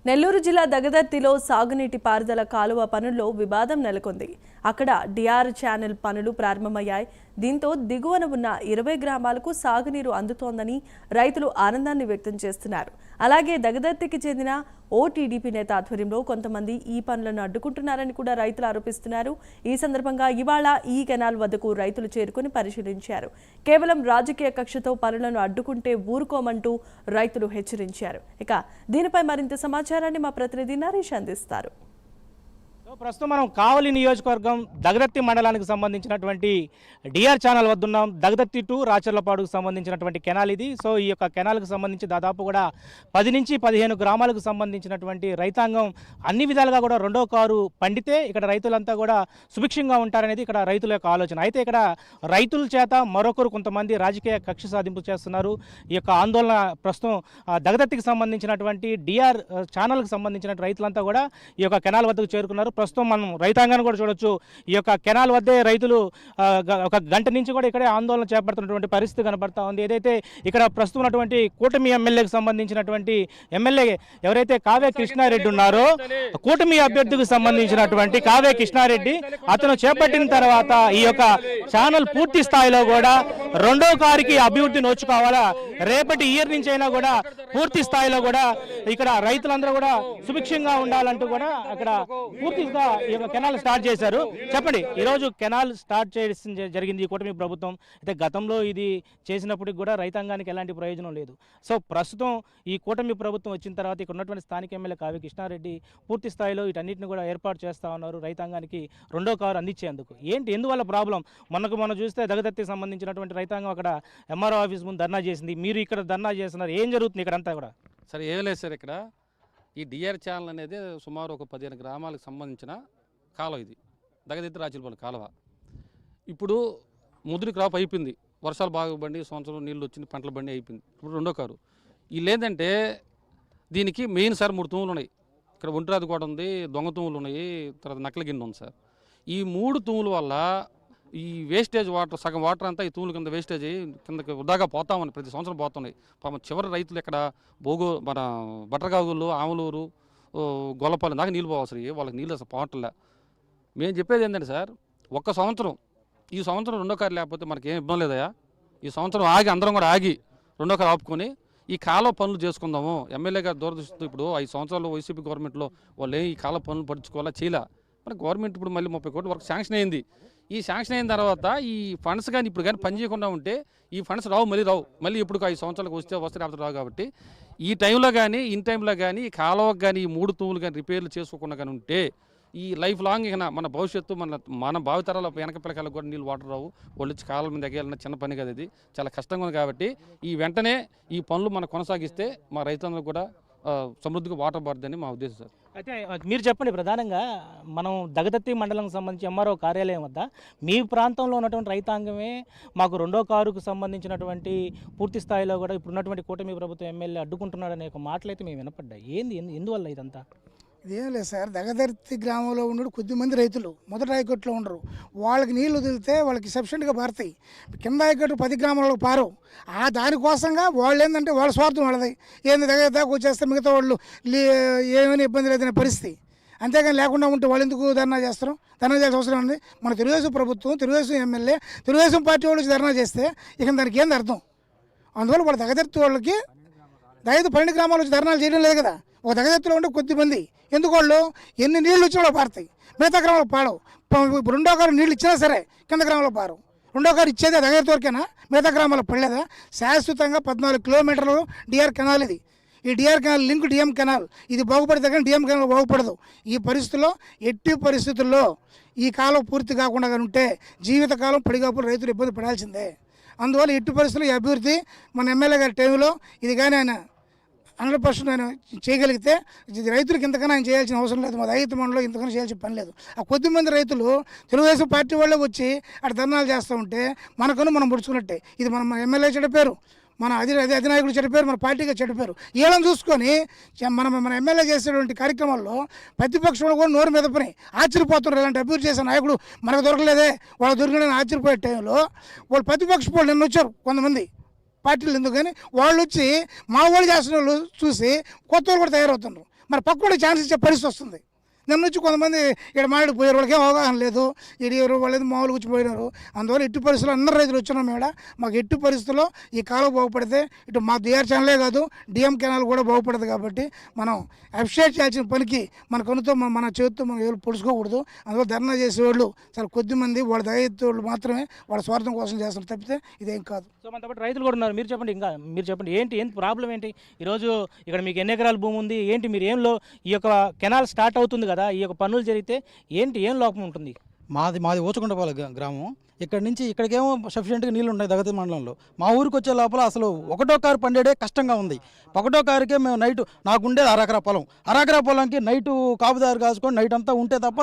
నెల్లూరు జిల్లా దగదర్తిలో సాగునీటి పారుదల కాలువ పనుల్లో వివాదం నెలకొంది. అక్కడ డిఆర్ ఛానల్ పనులు ప్రారంభమయ్యాయి. దీంతో దిగువన ఉన్న 20 గ్రామాలకు సాగునీరు అందుతోందని రైతులు ఆనందాన్ని వ్యక్తం చేస్తున్నారు. అలాగే దగదర్తికి చెందిన ఓటీడీపీ నేత ఆధ్వర్యంలో కొంతమంది ఈ పనులను అడ్డుకుంటున్నారని కూడా రైతులు ఆరోపిస్తున్నారు. ఈ సందర్భంగా ఇవాళ ఈ కెనాల్ వద్దకు రైతులు చేరుకుని పరిశీలించారు. కేవలం రాజకీయ కక్షతో పనులను అడ్డుకుంటే ఊరుకోమంటూ రైతులు హెచ్చరించారు. ఇక దీనిపై మరింత సమాచారాన్ని మా ప్రతినిధి నరేష్ అందిస్తారు. ప్రస్తుతం మనం కావలి నియోజకవర్గం దగదర్తి మండలానికి సంబంధించినటువంటి డిఆర్ ఛానల్ వద్ద ఉన్నాం. దగదర్తి టు రాచర్లపాడుకు సంబంధించినటువంటి కెనాల్ ఇది. సో ఈ యొక్క కెనాల్కి సంబంధించి దాదాపు కూడా 10 నుంచి 15 గ్రామాలకు సంబంధించినటువంటి రైతాంగం అన్ని విధాలుగా కూడా రెండో కారు పండితే ఇక్కడ రైతులంతా కూడా సుభిక్షంగా ఉంటారనేది ఇక్కడ రైతుల యొక్క ఆలోచన. అయితే ఇక్కడ రైతుల చేత మరొకరు కొంతమంది రాజకీయ కక్ష సాధింపు చేస్తున్నారు. ఈ యొక్క ఆందోళన ప్రస్తుతం దగదర్తికి సంబంధించినటువంటి డిఆర్ ఛానల్కి సంబంధించిన రైతులంతా కూడా ఈ యొక్క కెనాల్ వద్దకు చేరుకున్నారు. ప్రస్తుతం మనం రైతాంగాన్ని కూడా చూడొచ్చు. ఈ యొక్క కెనాల్ వద్దే రైతులు ఒక గంట నుంచి కూడా ఇక్కడే ఆందోళన చేపడుతున్నటువంటి పరిస్థితి కనబడతా ఉంది. ఏదైతే ఇక్కడ ప్రస్తుతం ఉన్నటువంటి కూటమి ఎమ్మెల్యేకి సంబంధించినటువంటి ఎమ్మెల్యే ఎవరైతే కావ్య కృష్ణారెడ్డి ఉన్నారో, కూటమి అభ్యర్థికి సంబంధించినటువంటి కావ్య కృష్ణారెడ్డి అతను చేపట్టిన తర్వాత ఈ యొక్క ఛానల్ పూర్తి స్థాయిలో కూడా రెండో కారుకి అభివృద్ధి నోచుకోవాలా, రేపటి ఇయర్ నుంచి అయినా కూడా పూర్తి స్థాయిలో కూడా ఇక్కడ రైతులందరూ కూడా సుభిక్షంగా ఉండాలంటూ కూడా అక్కడ పూర్తిగా ఈ యొక్క కెనాల్ స్టార్ట్ చేశారు. చెప్పండి, ఈరోజు కెనాల్ స్టార్ట్ చేయడం జరిగింది ఈ కూటమి ప్రభుత్వం. అయితే గతంలో ఇది చేసినప్పటికి కూడా రైతాంగానికి ఎలాంటి ప్రయోజనం లేదు. సో ప్రస్తుతం ఈ కూటమి ప్రభుత్వం వచ్చిన తర్వాత ఇక్కడ ఉన్నటువంటి స్థానిక ఎమ్మెల్యే కావ్య కృష్ణారెడ్డి పూర్తి స్థాయిలో వీటన్నిటిని కూడా ఏర్పాటు చేస్తూ ఉన్నారు రైతాంగానికి రెండో కారు అందించేందుకు. ఎందువల్ల ప్రాబ్లం? మనం చూస్తే దగదర్తికి సంబంధించినటువంటి రైతాంగం అక్కడ ఎంఆర్ఓ ఆఫీస్ ముందు ధర్నా చేసింది. మీరు ఇక్కడ ధర్నా చేస్తున్నారు, ఏం జరుగుతుంది ఇక్కడ అంతా కూడా? సరే, ఏం లేదు సార్. ఇక్కడ ఈ డిఆర్ ఛానల్ అనేది సుమారు ఒక 15 గ్రామాలకు సంబంధించిన కాలువ. ఇది దగదర్తి రాచర్లపాడు కాలువ. ఇప్పుడు ముదిరి క్రాప్ అయిపోయింది, వర్షాలు బాగా బండి, సంవత్సరం నీళ్ళు వచ్చింది, పంటల బండి అయిపోయింది. ఇప్పుడు రెండో కారు. వీళ్ళు ఏంటంటే దీనికి మెయిన్ సార్ 3 తూములు ఉన్నాయి. ఇక్కడ ఒంటిరాది కూడా ఉంది, దొంగ తూములు ఉన్నాయి, తర్వాత నక్కల గిన్నె ఉంది సార్. ఈ 3 తూముల వల్ల ఈ వేస్టేజ్ వాటర్, సగం వాటర్ అంతా ఈ తూముల కింద వేస్టేజ్ కిందకి వృధాగా పోతామని ప్రతి సంవత్సరం పోతున్నాయి. పాపం చివరి రైతులు ఇక్కడ మన బట్రగాగులు, ఆమలూరు, గొల్లపల్లి దాకా నీళ్ళు పోవాల్సి వాళ్ళకి నీళ్ళు అసలు పోవట్లే. మేము చెప్పేది ఏంటంటే సార్, ఈ సంవత్సరం రెండో కారు లేకపోతే మనకి ఏం ఇబ్బంది లేదయా. ఈ సంవత్సరం ఆగి అందరం కూడా ఆగి రెండో కారు ఆపుకొని ఈ కాలువ పనులు చేసుకుందాము. ఎమ్మెల్యే గారు దూరదృష్టితో ఇప్పుడు 5 సంవత్సరాలు వైసీపీ గవర్నమెంట్లో వాళ్ళు ఈ కాలువ పనులు పడుచుకోవాలా చేయలే. మన గవర్నమెంట్ ఇప్పుడు మళ్ళీ 30 కోట్ల వరకు శాంక్షన్ అయింది. ఈ శాంక్షన్ అయిన తర్వాత ఈ ఫండ్స్ కానీ ఇప్పుడు కానీ పని చేయకుండా ఉంటే ఈ ఫండ్స్ మళ్ళీ ఇప్పుడు 5 సంవత్సరాలకు వస్తే లేకపోతే రావు. కాబట్టి ఈ టైంలో కానీ ఇన్ టైంలో కానీ ఈ కాలువకు కానీ ఈ 3 తూములు కానీ రిపేర్లు చేసుకోకుండా కానీ ఉంటే ఈ లైఫ్ లాంగ్ ఇక మన భవిష్యత్తు మన భావితరాల వెనక పిల్లకాయలకు కూడా నీళ్ళు వాటర్ రావు. వాళ్ళు వచ్చి కాలువ మీద ఎగాలన్న చిన్న పని కదా, ఇది చాలా కష్టంగా ఉంది. కాబట్టి ఈ వెంటనే ఈ పనులు మనం కొనసాగిస్తే మా రైతులందరూ కూడా సమృద్ధిగా వాటర్ పడుతుందని మా ఉద్దేశం సార్. అయితే మీరు చెప్పండి, ప్రధానంగా మనం దగదర్తి మండలం సంబంధించి ఎంఆర్ఓ కార్యాలయం వద్ద మీ ప్రాంతంలో ఉన్నటువంటి రైతాంగమే మాకు రెండో కారుకు సంబంధించినటువంటి పూర్తి స్థాయిలో కూడా ఇప్పుడున్నటువంటి కూటమి ప్రభుత్వం ఎమ్మెల్యే అడ్డుకుంటున్నాడనే ఒక మాటలైతే మేము వినపడ్డాయి. ఎందువల్ల ఇదంతా? ఇదేం లేదు సార్, దగదర్తి గ్రామంలో ఉన్న కొద్దిమంది రైతులు మొదటి ఆయకట్టులో ఉండరు. వాళ్ళకి నీళ్లు వదిలితే వాళ్ళకి సఫిషియెంట్గా పారుతాయి. కింద ఆయకట్టు 10 గ్రామాలకు పారవు. దానికోసంగా వాళ్ళు ఏంటంటే వాళ్ళ స్వార్థం వాళ్ళది. దాకా వచ్చేస్తే మిగతా వాళ్ళు ఏమైనా ఇబ్బంది లేదనే పరిస్థితి. అంతేగాని లేకుండా ఉంటే వాళ్ళు ఎందుకు ధర్నా చేస్తారు? ధర్నా చేయాల్సిన అవసరం ఉంది. మన తెలుగుదేశం ప్రభుత్వం, తెలుగుదేశం ఎమ్మెల్యే, తెలుగుదేశం పార్టీ వాళ్ళు ధర్నా చేస్తే ఇక దానికి ఏంది అర్థం? అందువల్ల వాళ్ళ దగదర్తి వాళ్ళకి 12 గ్రామాల వచ్చి ధర్నాలు చేయడం లేదు కదా. ఒక దగదర్తిలో ఉంటే కొద్దిమంది ఎందుకు వాళ్ళు ఎన్ని నీళ్ళు వచ్చినా వాళ్ళు పారుతాయి, మిగతా గ్రామంలో పాడవు. ఇప్పుడు రెండో కారు నీళ్ళు ఇచ్చినా సరే కింద గ్రామంలో పారవు. రెండో కారు ఇచ్చేది దగదర్తి వరకేనా? మిగతా గ్రామాల్లో పడలేదా? శాశ్వతంగా 14 కిలోమీటర్లు డిఆర్ కెనాల్ ఇది. ఈ D R canal link D M canal, ఇది బాగుపడితే కానీ డిఎం కెనాల్ బాగుపడదు. ఈ పరిస్థితుల్లో ఎట్టి పరిస్థితుల్లో ఈ కాలం పూర్తి కాకుండా ఉంటే జీవితకాలం పడిగాపులు రైతులు ఇబ్బంది పడాల్సిందే. అందువల్ల ఎట్టి పరిస్థితుల్లో ఈ అభివృద్ధి మన ఎమ్మెల్యే గారి టైంలో ఇది కానీ ఆయన 100% ఆయన చేయగలిగితే రైతులకు ఇంతకన్నా ఆయన చేయాల్సిన అవసరం లేదు. మా రైతు మండలిలో ఇంతకన్నా చేయాల్సిన పని లేదు. ఆ కొద్దిమంది రైతులు తెలుగుదేశం పార్టీ వాళ్ళే వచ్చి అటు ధర్నాలు చేస్తూ ఉంటే మనం పుడుచుకున్నట్టే. ఇది మన ఎమ్మెల్యే చెడిపోయారు, మన అధినాయకుడు చెడిపోయారు, మన పార్టీగా చెడిపోయారు. వీళ్ళని చూసుకొని మన ఎమ్మెల్యే చేసేటువంటి కార్యక్రమాల్లో ప్రతిపక్షంలో కూడా నోరు మీద పని ఆశ్చర్యపోతున్నారు. ఇలాంటి అభివృద్ధి చేసిన నాయకుడు మనకు దొరకలేదే, వాళ్ళు దొరికిన ఆశ్చర్యపోయే టైంలో వాళ్ళు ప్రతిపక్ష వాళ్ళు నిన్న వచ్చారు కొంతమంది పార్టీలు. ఎందుకు కానీ వాళ్ళు వచ్చి మా వాళ్ళు చేస్తున్న వాళ్ళు చూసి కొత్త వాళ్ళు కూడా తయారవుతున్నారు. మరి పక్కన ఛాన్స్ ఇచ్చే పరిస్థితి వస్తుంది. నిన్న నుంచి కొంతమంది ఇక్కడ మాట్లాడిపోయారు, వాళ్ళకి ఏం అవగాహన లేదు, ఎవరు వాళ్ళేది మామూలుగా వచ్చి పోయినారు. అందువల్ల ఎట్టి పరిస్థితుల్లో అందరు రైతులు వచ్చినాం ఇక్కడ. మాకు ఎట్టి పరిస్థితుల్లో ఈ కాలువ బాగుపడితే ఇటు మా డిఆర్ ఛానలే కాదు డిఎం కెనాల్ కూడా బాగుపడదు. కాబట్టి మనం అప్రిషియేట్ చేయాల్సిన పనికి మన కనుతో మన చేతితో మనం ఎవరు పొడుచుకోకూడదు. అందువల్ల ధర్నా చేసేవాళ్ళు చాలా కొద్దిమంది, వాళ్ళ దయచేవాళ్ళు మాత్రమే వాళ్ళ స్వార్థం కోసం చేస్తారు తప్పితే ఇదేం కాదు. సో మనతో పాటు రైతులు కూడా ఉన్నారు. మీరు చెప్పండి ఏంటి ప్రాబ్లం ఏంటి? ఈరోజు ఇక్కడ మీకు ఎన్ని ఎకరాల భూమి ఉంది, ఏంటి మీరు ఈ యొక్క కెనాల్ స్టార్ట్ అవుతుంది కదా, ఈ యొక్క పనులు జరిగితే ఏం లోపం ఉంటుంది? మాది ఊచకుంటపాల గ్రామం. ఇక్కడ నుంచి ఇక్కడికేమో సఫిషియెంట్గా నీళ్ళు ఉన్నాయి దగదత్తి మండలంలో. మా ఊరికి వచ్చే లోపల అసలు ఒకటో కారు పండేడే కష్టంగా ఉంది. ఒకటో కారుకే మేము నైట్, నాకుండేది అరెకరా పొలం, అరెకరా పొలంకి నైటు కాపుదారు కాసుకొని నైట్ అంతా ఉంటే తప్ప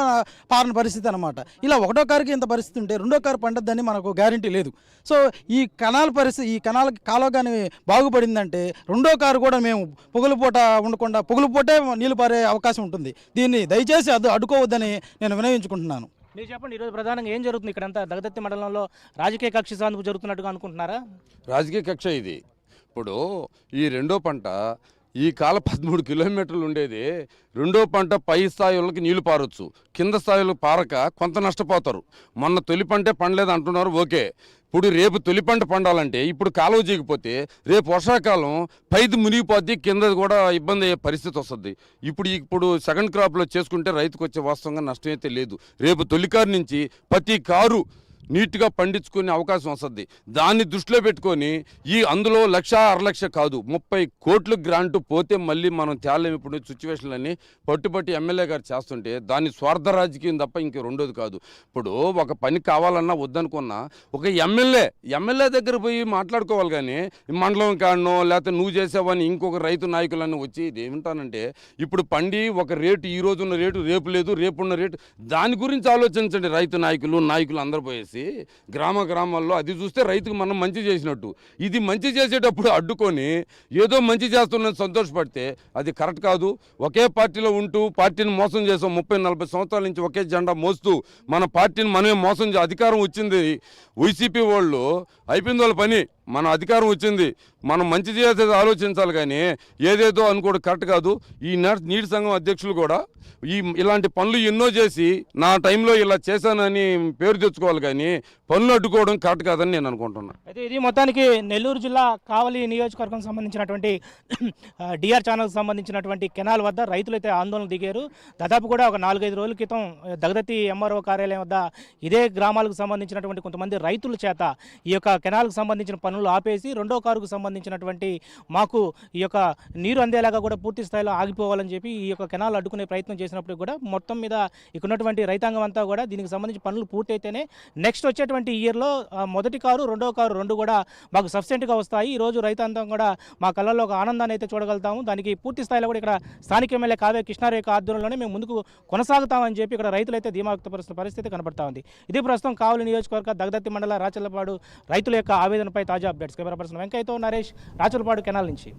పారని పరిస్థితి అనమాట. ఇలా ఒకటో కారుకి ఇంత పరిస్థితి ఉంటే రెండో కారు పండద్దని మనకు గ్యారంటీ లేదు. సో ఈ కెనాల్ పరిస్థితి, ఈ కెనాల్ కాలువ కానీ బాగుపడిందంటే రెండో కారు కూడా మేము పొగులుపూట ఉండకుండా పొగులుపూటే నీళ్ళు పారే అవకాశం ఉంటుంది. దీన్ని దయచేసి అడ్డుకోవద్దని నేను వినయించుకుంటున్నాను. మీరు చెప్పండి, ఈరోజు ప్రధానంగా ఏం జరుగుతుంది ఇక్కడంతా దగదత్తి మండలంలో? రాజకీయ కక్ష సాధన జరుగుతున్నట్టుగా అనుకుంటున్నారా? రాజకీయ కక్ష ఇది. ఇప్పుడు ఈ రెండో పంట ఈ కాల 13 కిలోమీటర్లు ఉండేది. రెండో పంట పై స్థాయిలకి నీళ్లు పారొచ్చు, కింద స్థాయిలో పారక కొంత నష్టపోతారు. మొన్న తొలి పంటే పండలేదు అంటున్నారు, ఓకే. ఇప్పుడు రేపు తొలి పంట పండాలంటే ఇప్పుడు కాలువ చేయకపోతే రేపు వర్షాకాలం పైది మునిగిపోద్ది, కింద కూడా ఇబ్బంది అయ్యే పరిస్థితి వస్తుంది. ఇప్పుడు సెకండ్ క్రాప్లో చేసుకుంటే రైతుకు వచ్చే వాస్తవంగా నష్టం అయితే లేదు. రేపు తొలికారు నుంచి ప్రతి కారు నీట్గా పండించుకునే అవకాశం వస్తుంది. దాన్ని దృష్టిలో పెట్టుకొని అందులో 1,00,000-1,50,000 కాదు 30 కోట్లు గ్రాంటు పోతే మళ్ళీ మనం తేలేము. ఇప్పుడు సిచ్యువేషన్లన్నీ పట్టుబట్టి ఎమ్మెల్యే గారు చేస్తుంటే దాన్ని స్వార్థ రాజకీయం తప్ప ఇంక రెండోది కాదు. ఇప్పుడు ఒక పని కావాలన్నా వద్దనుకున్నా ఒక ఎమ్మెల్యే దగ్గర పోయి మాట్లాడుకోవాలి. కానీ మండలం కాడనో లేకపోతే నువ్వు చేసావని ఇంకొక రైతు నాయకులన్నీ వచ్చి ఏమిటానంటే ఇప్పుడు పండి ఒక రేటు, ఈ రోజు ఉన్న రేటు రేపు లేదు, రేపున్న రేటు, దాని గురించి ఆలోచించండి. రైతు నాయకులు అందరూ పోయేసి గ్రామాల్లో అది చూస్తే రైతుకు మనం మంచి చేసినట్టు. ఇది మంచి చేసేటప్పుడు అడ్డుకొని ఏదో మంచి చేస్తున్నది సంతోషపడితే అది కరెక్ట్ కాదు. ఒకే పార్టీలో ఉంటూ పార్టీని మోసం చేసాం. 30-40 సంవత్సరాల నుంచి ఒకే జెండా మోస్తూ మన పార్టీని మనమే మోసం అధికారం వచ్చింది వైసీపీ వాళ్ళు, అయిపోయింది వాళ్ళ పని. మన అధికారం వచ్చింది, మనం మంచి చేసేది ఆలోచించాలి. కానీ ఏదేదో అనుకోవడం కరెక్ట్ కాదు. ఈ నీటి సంఘం అధ్యక్షులు కూడా ఇలాంటి పనులు ఎన్నో చేసి నా టైంలో ఇలా చేశానని పేరు తెచ్చుకోవాలి. కానీ పనులు అడ్డుకోవడం కరెక్ట్ కాదని నేను అనుకుంటున్నాను. అయితే ఇది మొత్తానికి నెల్లూరు జిల్లా కావలి నియోజకవర్గం సంబంధించినటువంటి డిఆర్ ఛానల్కి సంబంధించినటువంటి కెనాల్ వద్ద రైతులు అయితే ఆందోళన దిగారు. దాదాపు కూడా ఒక 4-5 రోజుల క్రితం దగదత్తి ఎంఆర్ఓ కార్యాలయం వద్ద ఇదే గ్రామాలకు సంబంధించినటువంటి కొంతమంది రైతుల చేత ఈ యొక్క కెనాల్కు సంబంధించిన పనులు ఆపేసి రెండో కారుకు సంబంధించినటువంటి మాకు ఈ యొక్క నీరు అందేలాగా కూడా పూర్తి స్థాయిలో ఆగిపోవాలని చెప్పి ఈ యొక్క కెనాల్ అడ్డుకునే ప్రయత్నం చేసినప్పుడు కూడా మొత్తం మీద ఇక్కడ ఉన్నటువంటి రైతాంగం అంతా కూడా దీనికి సంబంధించి పనులు పూర్తయితేనే నెక్స్ట్ వచ్చేటువంటి ఇయర్లో మొదటి కారు రెండో కారు రెండు కూడా మాకు సఫిషియెంట్గా వస్తాయి. ఈరోజు రైతాంగం కూడా మా కళ్ళల్లో ఒక ఆనందాన్ని అయితే చూడగలుగుతాము. దానికి పూర్తి స్థాయిలో కూడా ఇక్కడ స్థానిక ఎమ్మెల్యే కావ్య కృష్ణారేఖ ఆధ్వర్యంలోనే మేము ముందుకు కొనసాగుతామని చెప్పి ఇక్కడ రైతులు అయితే ధీమా వ్యక్తపరుస్తున్న పరిస్థితి కనబడతా ఉంది. ఇది ప్రస్తుతం కావలి నియోజకవర్గ దగదత్తి మండల రాచర్లపాడు రైతుల యొక్క ఆవేదనపై తాజా అప్డేట్స్. కెమెరా పర్సన్ వెంకయ్యతో నరేష్, రాచర్లపాడు కెనాల్ నుంచి.